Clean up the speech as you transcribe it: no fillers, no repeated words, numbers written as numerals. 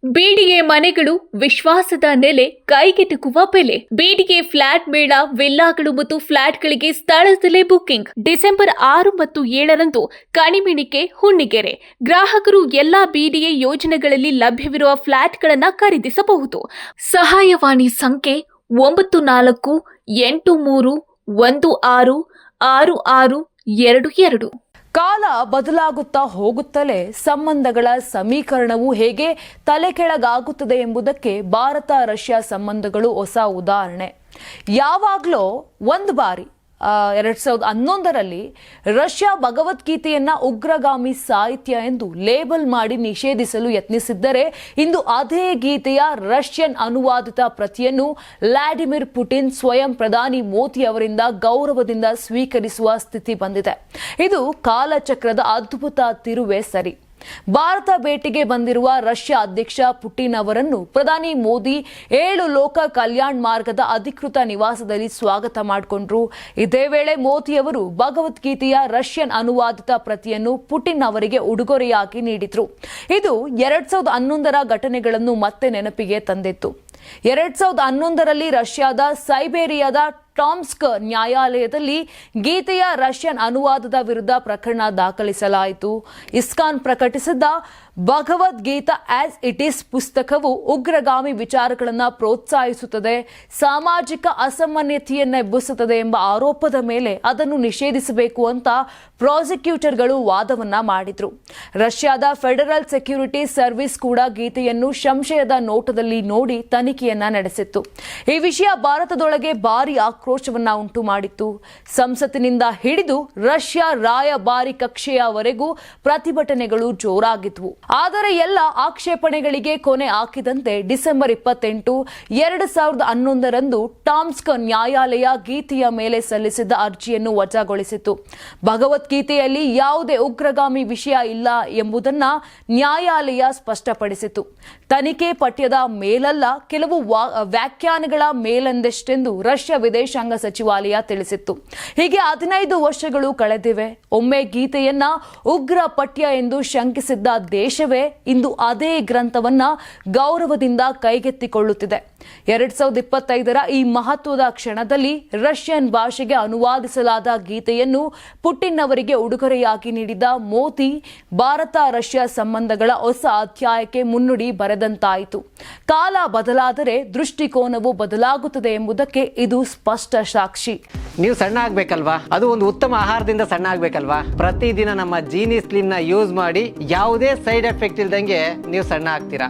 BDA ಮನೆಗಳು ವಿಶ್ವಾಸದ ನೆಲೆ, ಕೈಗೆಟುಕುವ ಬೆಲೆ. ಬಿಡಿಎ ಫ್ಲಾಟ್ ಮೇಳ, ವಿಲ್ಲಾಗಳು ಮತ್ತು ಫ್ಲಾಟ್ಗಳಿಗೆ ಸ್ಥಳದಲ್ಲೇ ಬುಕಿಂಗ್. ಡಿಸೆಂಬರ್ 6 ಮತ್ತು 7ರಂದು ಕಣಿಮಿಣಿಕೆ, ಹುಣ್ಣಿಗೆರೆ. ಗ್ರಾಹಕರು ಎಲ್ಲಾ ಬಿಡಿಎ ಯೋಜನೆಗಳಲ್ಲಿ ಲಭ್ಯವಿರುವ ಫ್ಲಾಟ್ಗಳನ್ನು ಖರೀದಿಸಬಹುದು. ಸಹಾಯವಾಣಿ ಸಂಖ್ಯೆ 9483166622. ಕಾಲ ಬದಲಾಗುತ್ತಾ ಹೋಗುತ್ತಲೇ ಸಂಬಂಧಗಳ ಸಮೀಕರಣವು ಹೇಗೆ ತಲೆಕೆಳಗಾಗುತ್ತದೆ ಎಂಬುದಕ್ಕೆ ಭಾರತ ರಷ್ಯಾ ಸಂಬಂಧಗಳು ಹೊಸ ಉದಾಹರಣೆ. ಯಾವಾಗಲೋ ಒಂದು ಬಾರಿ 2011ರಲ್ಲಿ ರಷ್ಯಾ ಭಗವದ್ಗೀತೆಯನ್ನ ಉಗ್ರಗಾಮಿ ಸಾಹಿತ್ಯ ಎಂದು ಲೇಬಲ್ ಮಾಡಿ ನಿಷೇಧಿಸಲು ಯತ್ನಿಸಿದ್ದರೆ, ಇಂದು ಅದೇ ಗೀತೆಯ ರಷ್ಯನ್ ಅನುವಾದಿತ ಪ್ರತಿಯನ್ನು ವ್ಲಾಡಿಮಿರ್ ಪುಟಿನ್ ಸ್ವಯಂ ಪ್ರಧಾನಿ ಮೋದಿ ಅವರಿಂದ ಗೌರವದಿಂದ ಸ್ವೀಕರಿಸುವ ಸ್ಥಿತಿ ಬಂದಿದೆ. ಇದು ಕಾಲಚಕ್ರದ ಅದ್ಭುತ ತಿರುವೇ ಸರಿ. ಭಾರತ ಭೇಟಿಗೆ ಬಂದಿರುವ ರಷ್ಯಾ ಅಧ್ಯಕ್ಷ ಪುಟಿನ್ ಅವರನ್ನು ಪ್ರಧಾನಿ ಮೋದಿ 7 ಲೋಕ ಕಲ್ಯಾಣ್ ಮಾರ್ಗದ ಅಧಿಕೃತ ನಿವಾಸದಲ್ಲಿ ಸ್ವಾಗತ ಮಾಡಿಕೊಂಡ್ರು. ಇದೇ ವೇಳೆ ಮೋದಿ ಅವರು ಭಗವದ್ಗೀತೆಯ ರಷ್ಯನ್ ಅನುವಾದಿತ ಪ್ರತಿಯನ್ನು ಪುಟಿನ್ ಅವರಿಗೆ ಉಡುಗೊರೆಯಾಗಿ ನೀಡಿದ್ರು. ಇದು 2011ರ ಘಟನೆಗಳನ್ನು ಮತ್ತೆ ನೆನಪಿಗೆ ತಂದಿತ್ತು. 2011ರಲ್ಲಿ ರಷ್ಯಾದ ಸೈಬೇರಿಯಾದ ಟಾಮ್ಸ್ಕ್ ನ್ಯಾಯಾಲಯದಲ್ಲಿ ಗೀತೆಯ ರಷ್ಯನ್ ಅನುವಾದದ ವಿರುದ್ಧ ಪ್ರಕರಣ ದಾಖಲಿಸಲಾಯಿತು. ಇಸ್ಕಾನ್ ಪ್ರಕಟಿಸಿದ್ದ ಭಗವದ್ಗೀತಾ ಆಸ್ ಇಟ್ ಈಸ್ ಪುಸ್ತಕವು ಉಗ್ರಗಾಮಿ ವಿಚಾರಗಳನ್ನು ಪ್ರೋತ್ಸಾಹಿಸುತ್ತದೆ, ಸಾಮಾಜಿಕ ಅಸಮಾನತೆಯನ್ನು ಎಬ್ಬಿಸುತ್ತದೆ ಎಂಬ ಆರೋಪದ ಮೇಲೆ ಅದನ್ನು ನಿಷೇಧಿಸಬೇಕು ಅಂತ ಪ್ರಾಸಿಕ್ಯೂಟರ್ಗಳು ವಾದವನ್ನ ಮಾಡಿದ್ರು. ರಷ್ಯಾದ ಫೆಡರಲ್ ಸೆಕ್ಯೂರಿಟಿ ಸರ್ವಿಸ್ ಕೂಡ ಗೀತೆಯನ್ನು ಸಂಶಯದ ನೋಟದಲ್ಲಿ ನೋಡಿ ತನಿಖೆಯನ್ನ ನಡೆಸಿತ್ತು. ಈ ವಿಷಯ ಭಾರತದೊಳಗೆ ಭಾರಿ ಆಕ್ರೋಶವನ್ನ ಉಂಟು ಮಾಡಿತ್ತು. ಸಂಸತ್ತಿನಿಂದ ಹಿಡಿದು ರಷ್ಯಾ ರಾಯಭಾರಿ ಕಕ್ಷೆಯವರೆಗೂ ಪ್ರತಿಭಟನೆಗಳು ಜೋರಾಗಿದ್ವು. ಆದರೆ ಎಲ್ಲ ಆಕ್ಷೇಪಣೆಗಳಿಗೆ ಕೊನೆ ಹಾಕಿದಂತೆ ಡಿಸೆಂಬರ್ 28, 2011ರಂದು ಟಾಮ್ಸ್ಕ್ ನ್ಯಾಯಾಲಯ ಗೀತೆಯ ಮೇಲೆ ಸಲ್ಲಿಸಿದ್ದ ಅರ್ಜಿಯನ್ನು ವಜಾಗೊಳಿಸಿತು. ಭಗವದ್ಗೀತೆಯಲ್ಲಿ ಯಾವುದೇ ಉಗ್ರಗಾಮಿ ವಿಷಯ ಇಲ್ಲ ಎಂಬುದನ್ನ ನ್ಯಾಯಾಲಯ ಸ್ಪಷ್ಟಪಡಿಸಿತು. ತನಿಖೆ ಪಠ್ಯದ ಮೇಲಲ್ಲ, ಕೆಲವು ವ್ಯಾಖ್ಯಾನಗಳ ಮೇಲೆಂದಷ್ಟೆಂದು ರಷ್ಯಾ ವಿದೇಶಾಂಗ ಸಚಿವಾಲಯ ತಿಳಿಸಿತ್ತು. ಹೀಗೆ 15 ವರ್ಷಗಳು ಕಳೆದಿವೆ. ಒಮ್ಮೆ ಗೀತೆಯನ್ನ ಉಗ್ರ ಪಠ್ಯ ಎಂದು ಶಂಕಿಸಿದ್ದ ದೇಶವೇ ಇಂದು ಅದೇ ಗ್ರಂಥವನ್ನ ಗೌರವದಿಂದ ಕೈಗೆತ್ತಿಕೊಳ್ಳುತ್ತಿದೆ. 2025ರ ಈ ಮಹತ್ವದ ಕ್ಷಣದಲ್ಲಿ ರಷ್ಯನ್ ಭಾಷೆಗೆ ಅನುವಾದಿಸಲಾದ ಗೀತೆಯನ್ನು ಪುಟಿನ್ ಅವರಿಗೆ ಉಡುಗೊರೆಯಾಗಿ ನೀಡಿದ ಮೋದಿ ಭಾರತ ರಷ್ಯಾ ಸಂಬಂಧಗಳ ಹೊಸ ಅಧ್ಯಾಯಕ್ಕೆ ಮುನ್ನುಡಿ ಬರೆದಂತಾಯಿತು. ಕಾಲ ಬದಲಾದರೆ ದೃಷ್ಟಿಕೋನವು ಬದಲಾಗುತ್ತದೆ ಎಂಬುದಕ್ಕೆ ಇದು ಸ್ಪಷ್ಟ ಸಾಕ್ಷಿ. ನೀವು ಸಣ್ಣ ಆಗ್ಬೇಕಲ್ವಾ? ಅದು ಒಂದು ಉತ್ತಮ ಆಹಾರದಿಂದ ಸಣ್ಣ ಆಗ್ಬೇಕಲ್ವಾ? ಪ್ರತಿದಿನ ನಮ್ಮ ಜೀನಿ ಸ್ಲಿಮ್ ನ ಯೂಸ್ ಮಾಡಿ ಯಾವುದೇ ಸೈಡ್ ಎಫೆಕ್ಟ್ ಇಲ್ದಂಗೆ ನೀವು ಸಣ್ಣ ಆಗ್ತೀರಾ.